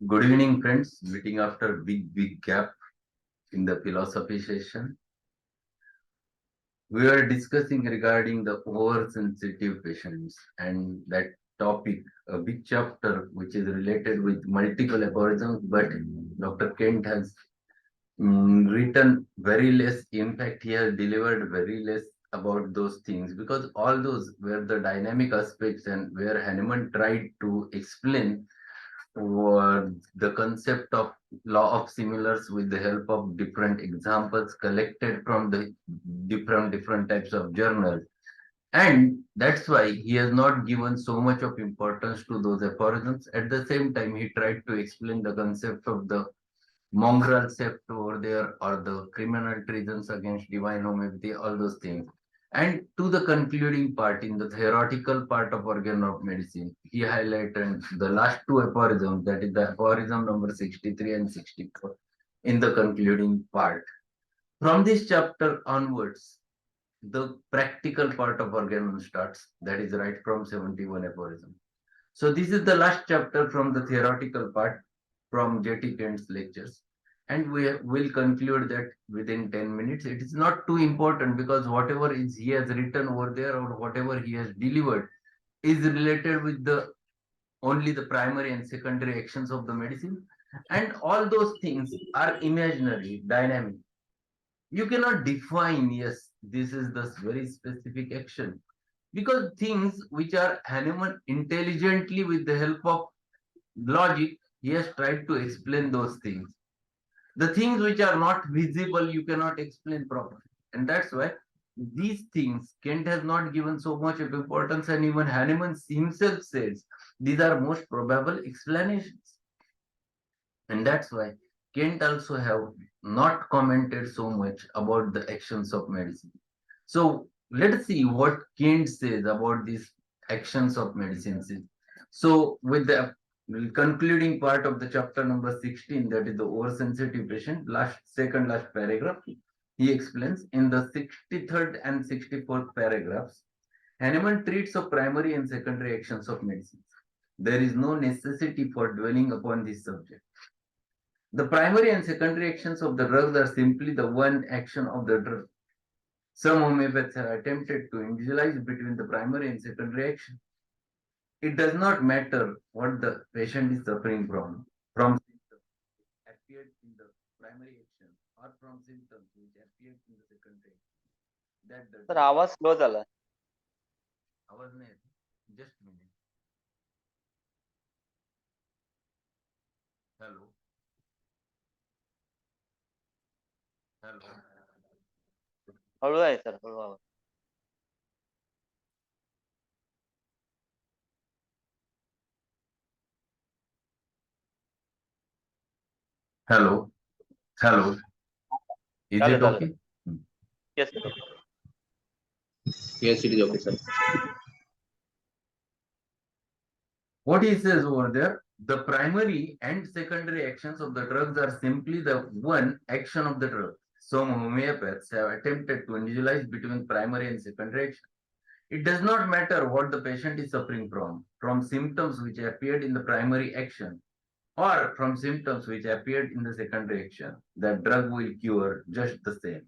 Good evening, friends. Meeting after big gap in the philosophy session. We are discussing regarding the oversensitive patients and that topic, a big chapter which is related with multiple aphorisms, but Dr. Kent has written very less. In fact, he has delivered very less about those things because all those were the dynamic aspects and where Hahnemann tried to explain the concept of law of similars with the help of different examples collected from the different types of journals, and that's why he has not given so much of importance to those aphorisms. At the same time, he tried to explain the concept of the mongrel sept over there or the criminal treasons against divine homoeopathy, all those things. And to the concluding part, in the theoretical part of organ of medicine, he highlighted the last two aphorisms, that is the aphorism number 63 and 64, in the concluding part. From this chapter onwards, the practical part of Organon starts, that is right from 71 aphorism. So this is the last chapter from the theoretical part from J.T. Kent's lectures. And we will conclude that within 10 minutes. It is not too important because whatever is he has written over there or whatever he has delivered is related with the only the primary and secondary actions of the medicine. And all those things are imaginary, dynamic. You cannot define, yes, this is the very specific action. Because things which are Hahnemann intelligently with the help of logic, he has tried to explain those things. The things which are not visible, you cannot explain properly. And that's why these things Kent has not given so much of importance, and even Hahnemann himself says these are most probable explanations. And that's why Kent also have not commented so much about the actions of medicine. So let's see what Kent says about these actions of medicine. So with the concluding part of the chapter number 16, that is the oversensitive patient, last paragraph, he explains in the 63rd and 64th paragraphs, Hahnemann treats of primary and secondary actions of medicine. There is no necessity for dwelling upon this subject. The primary and secondary actions of the drugs are simply the one action of the drug. Some homeopaths have attempted to individualize between the primary and secondary action. It does not matter what the patient is suffering from symptoms which appeared in the primary action or from symptoms which appeared in the secondary action. That the sir drug. आवाज slow झाला. आवाज नाही येत. Just a minute. Hello. Hello. हळू आहे sir, हळू आवाज. Hello. Hello. Is चालेल it चालेल. okay? Yes sir. Yes, it is okay, sir. What he says over there, the primary and secondary actions of the drugs are simply the one action of the drug. Some homeopaths have attempted to individualize between primary and secondary action. It does not matter what the patient is suffering from symptoms which appeared in the primary action or from symptoms which appeared in the secondary action. The drug will cure just the same.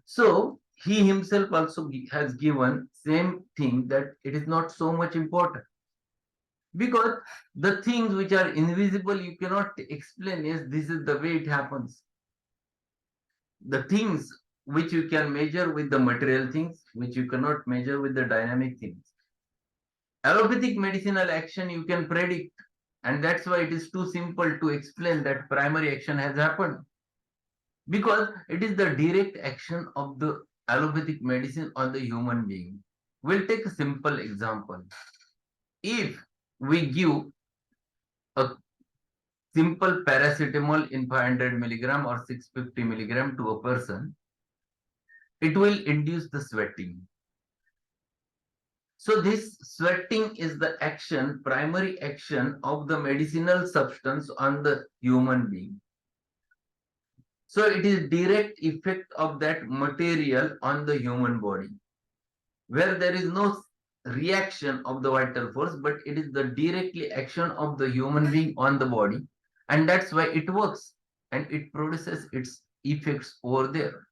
So he himself also has given same thing, that it is not so much important because the things which are invisible you cannot explain. Yes, this is the way it happens. The things which you can measure with the material things, which you cannot measure with the dynamic things. Allopathic medicinal action you can predict, and that's why it is too simple to explain that primary action has happened, because it is the direct action of the allopathic medicine on the human being. We'll take a simple example. If we give a simple paracetamol in 500 milligram or 650 milligram to a person, it will induce the sweating. So this sweating is the action, primary action of the medicinal substance on the human being. So it is direct effect of that material on the human body, where there is no reaction of the vital force, but it is the directly action of the human being on the body, and that's why it works and it produces its effects over there.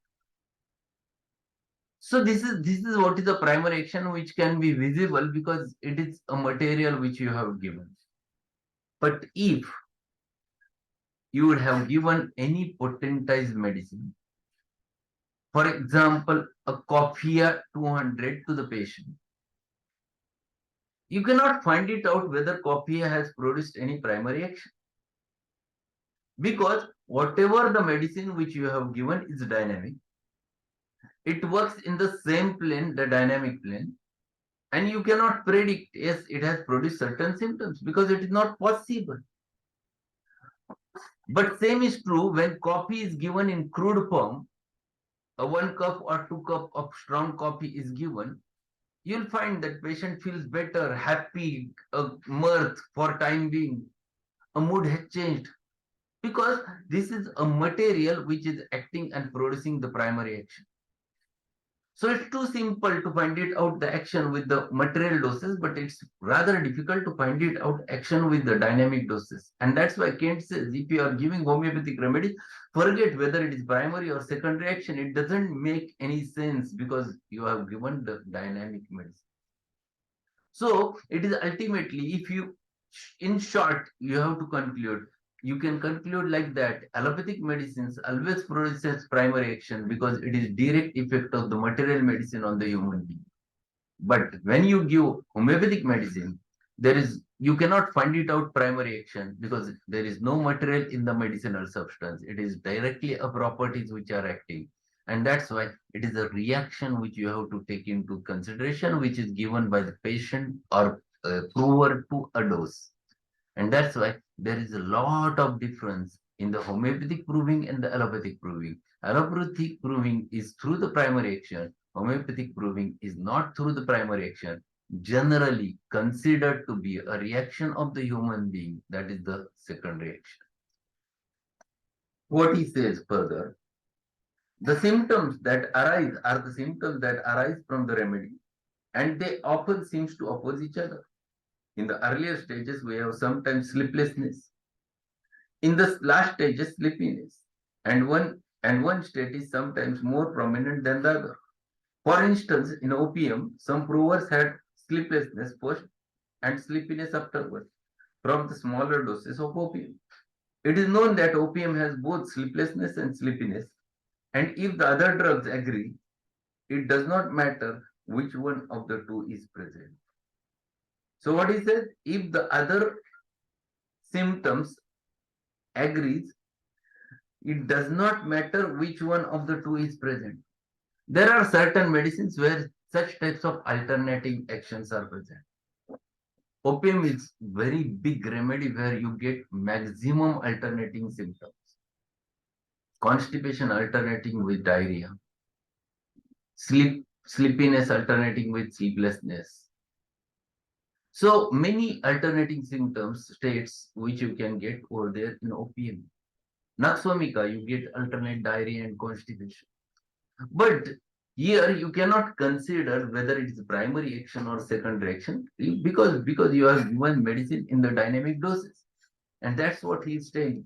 So this is what is the primary action which can be visible because it is a material which you have given. But if you would have given any potentized medicine, for example, a coffea 200 to the patient, you cannot find it out whether coffea has produced any primary action. Because whatever the medicine which you have given is dynamic, it works in the same plane, the dynamic plane, and you cannot predict, yes, it has produced certain symptoms because it is not possible. But same is true when coffee is given in crude form, a 1 cup or 2 cup of strong coffee is given, you'll find that patient feels better, happy, mirth for time being, a mood has changed because this is a material which is acting and producing the primary action. So it's too simple to find it out the action with the material doses, but it's rather difficult to find it out action with the dynamic doses. And that's why Kent says if you are giving homeopathic remedies, forget whether it is primary or secondary action. It doesn't make any sense because you have given the dynamic medicine. So it is ultimately, if you, in short, you have to conclude. You can conclude like that. Allopathic medicines always produces primary action because it is direct effect of the material medicine on the human being. But when you give homeopathic medicine, you cannot find it out primary action because there is no material in the medicinal substance. It is directly a properties which are acting. And that's why it is a reaction which you have to take into consideration, which is given by the patient or prover to a dose. And that's why there is a lot of difference in the homeopathic proving and the allopathic proving. Allopathic proving is through the primary action. Homeopathic proving is not through the primary action. Generally considered to be a reaction of the human being, that is the secondary action. What he says further, the symptoms that arise are the symptoms that arise from the remedy, and they often seems to oppose each other. In the earlier stages, we have sometimes sleeplessness. In the last stages, sleepiness. And one state is sometimes more prominent than the other. For instance, in opium, some provers had sleeplessness first and sleepiness afterwards from the smaller doses of opium. It is known that opium has both sleeplessness and sleepiness, and if the other drugs agree, it does not matter which one of the two is present. So what he says, if the other symptoms agrees, it does not matter which one of the two is present. There are certain medicines where such types of alternating actions are present. Opium is very big remedy where you get maximum alternating symptoms. Constipation alternating with diarrhea. Sleepiness alternating with sleeplessness. So many alternating symptoms states which you can get over there in opium. Naxomica, you get alternate diarrhea and constipation. But here you cannot consider whether it is primary action or secondary action because you have given medicine in the dynamic doses. And that's what he is saying.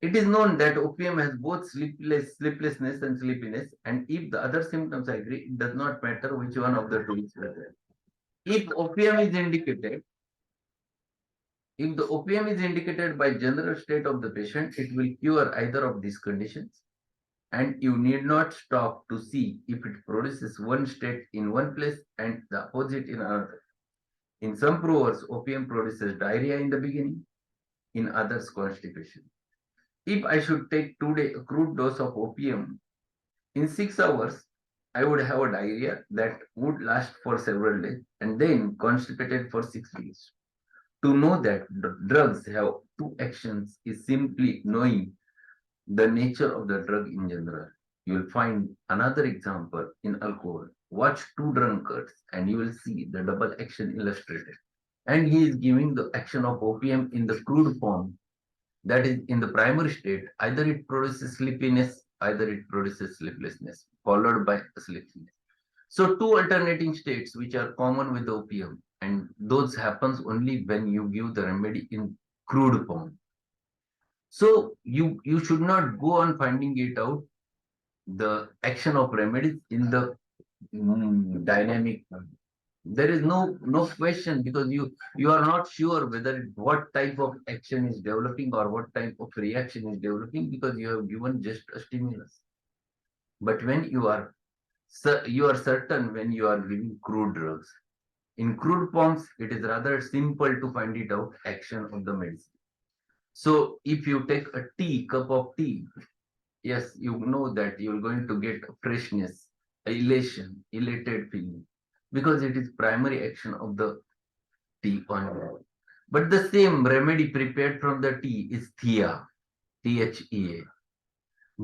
It is known that opium has both sleeplessness and sleepiness, and if the other symptoms agree, it does not matter which one of the two is present. If opium is indicated, if the opium is indicated by general state of the patient, it will cure either of these conditions. And you need not stop to see if it produces one state in one place and the opposite in another. In some provers, opium produces diarrhea in the beginning, in others, constipation. If I should take today a crude dose of opium, in 6 hours, I would have a diarrhea that would last for several days and then constipated for 6 weeks. To know that drugs have two actions is simply knowing the nature of the drug in general. You will find another example in alcohol. Watch two drunkards and you will see the double action illustrated. And he is giving the action of opium in the crude form, that is in the primary state. Either it produces sleepiness, either it produces sleeplessness, followed by sleepiness. So two alternating states which are common with opium, and those happens only when you give the remedy in crude form. So you should not go on finding it out the action of remedies in the dynamic one. There is no question, because you are not sure whether what type of action is developing or what type of reaction is developing, because you have given just a stimulus. But when you are certain when you are giving crude drugs. In crude forms, it is rather simple to find it out action of the medicine. So if you take a cup of tea, yes, you know that you're going to get freshness, elation, elated feeling, because it is primary action of the tea on you. But the same remedy prepared from the tea is THEA,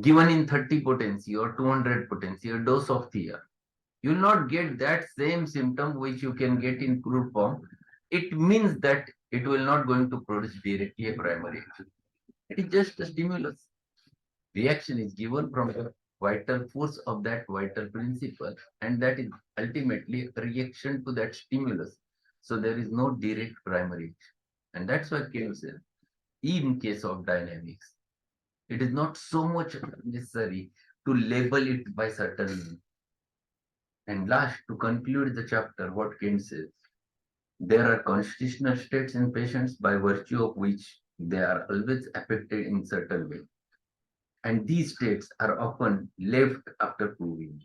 given in 30 potency or 200 potency, a dose of thea. You will not get that same symptom which you can get in crude form. It means that it will not going to produce directly a primary action. It is just a stimulus. Reaction is given from the vital force of that vital principle, and that is ultimately a reaction to that stimulus. So there is no direct primary action. And that's why Cave says, in case of dynamics, it is not so much necessary to label it by certain name. And last, to conclude the chapter, what Kent says, there are constitutional states in patients by virtue of which they are always affected in certain way. And these states are often left after proving,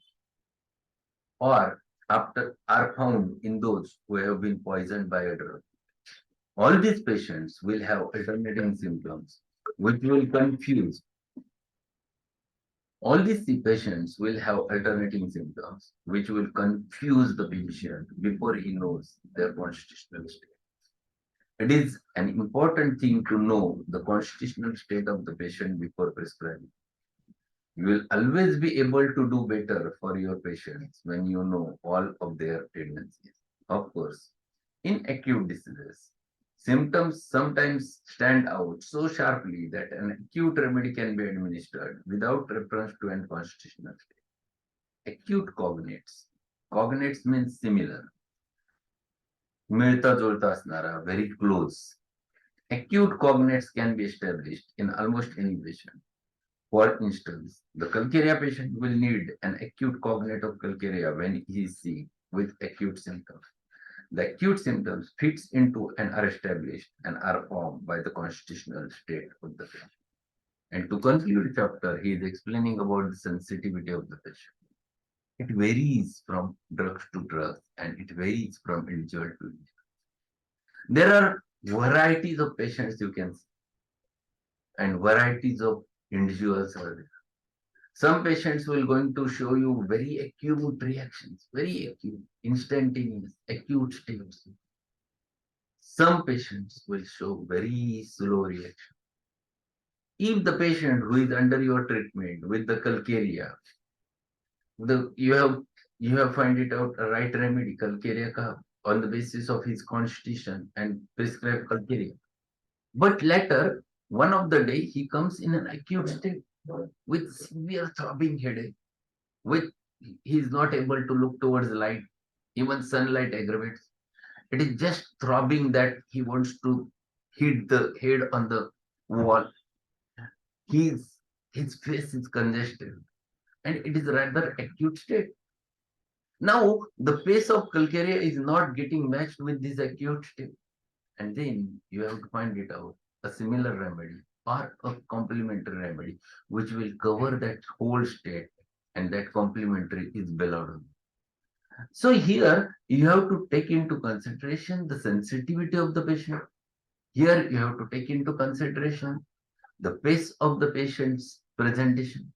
or after are found in those who have been poisoned by a drug. All these patients will have alternating symptoms, which will confuse. All these patients will have alternating symptoms, which will confuse the patient before he knows their constitutional state. It is an important thing to know the constitutional state of the patient before prescribing. You will always be able to do better for your patients when you know all of their tendencies. Of course, in acute diseases, symptoms sometimes stand out so sharply that an acute remedy can be administered without reference to an constitutional state. Acute cognates. Cognates means similar. मिळता जुळता असणारा, very close. Acute cognates can be established in almost any patient. For instance, the calcarea patient will need an acute cognate of calcarea when he is sick with acute symptoms. The acute symptoms fits into and are established and are formed by the constitutional state of the patient. And to conclude the chapter, he is explaining about the sensitivity of the patient. It varies from drugs to drugs, and it varies from individual to individual. There are varieties of patients you can see, and varieties of individuals are there. Some patients will going to show you very acute reactions, very acute, instantaneous, acute states. Some patients will show very slow reaction. If the patient who is under your treatment with the calcarea, you have find it out a right remedy, calcarea ka, on the basis of his constitution and prescribe calcarea. But later, one of the day, he comes in an acute state with severe throbbing headache, with he is not able to look towards light, even sunlight aggravates. It is just throbbing that he wants to hit the head on the wall. His his face is congested, and it is rather acute state. Now the pace of calcarea is not getting matched with this acute state, and then you have to find it out a similar remedy or a complementary remedy which will cover that whole state, and that complementary is belladonna. So here you have to take into consideration the sensitivity of the patient. Here you have to take into consideration the pace of the patient's presentation,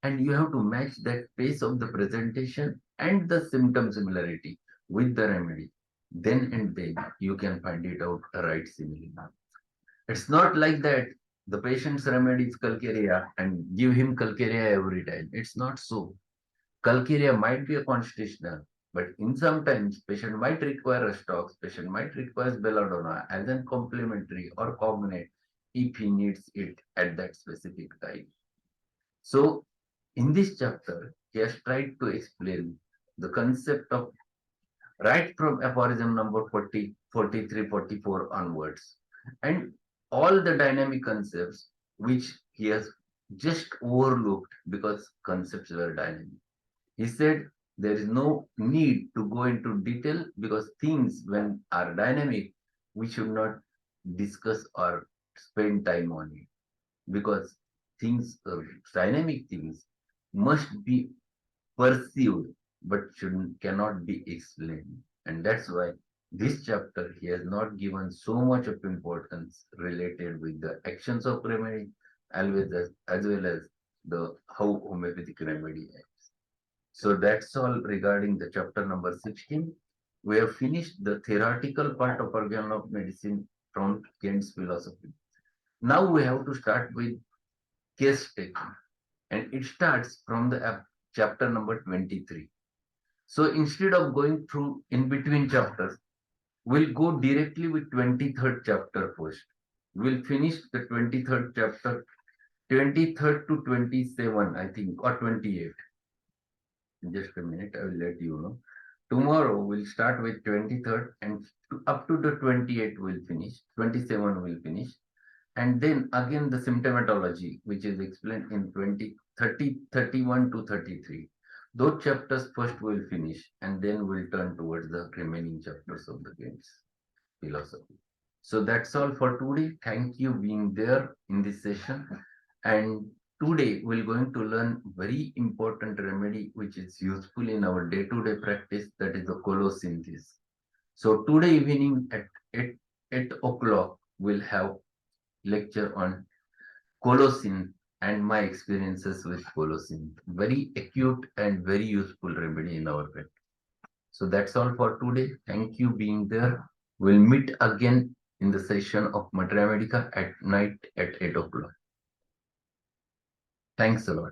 and you have to match that pace of the presentation and the symptom similarity with the remedy. Then and then you can find it out a right simile. It's not like that the patient's remedy is calcarea and give him calcarea every time. It's not so. Calcarea might be a constitutional, but in sometimes patient might require a stocks, patient might require belladonna as a complementary or cognate if he needs it at that specific time. So in this chapter, he has tried to explain the concept of right from aphorism number 40, 43, 44 onwards, and all the dynamic concepts which he has just overlooked because concepts were dynamic. He said there is no need to go into detail because things when are dynamic, we should not discuss or spend time on it because things, dynamic things must be perceived but cannot be explained. And that's why this chapter he has not given so much of importance related with the actions of remedy as well as the how homeopathic remedy acts. So that's all regarding the chapter number 16. We have finished the theoretical part of organ of medicine from Kant's philosophy. Now we have to start with case taking, and it starts from the chapter number 23. So instead of going through in between chapters, we'll go directly with 23rd chapter first. We'll finish the 23rd chapter, 23rd to 27, I think, or 28. Just a minute, I will let you know. Tomorrow we'll start with 23rd and up to the 28th we'll finish. 27 we'll finish. And then again the symptomatology, which is explained in 20, 30, 31 to 33. Those chapters first will finish and then we'll turn towards the remaining chapters of the games philosophy. So that's all for today. Thank you being there in this session. And today we're going to learn very important remedy which is useful in our day-to-day practice, that is the colosynthesis. So today evening at 8 o'clock we'll have lecture on colocin and my experiences with colocin. Very acute and very useful remedy in our practice. So that's all for today. Thank you being there. We'll meet again in the session of Materia Medica at night at 8 o'clock. Thanks a lot.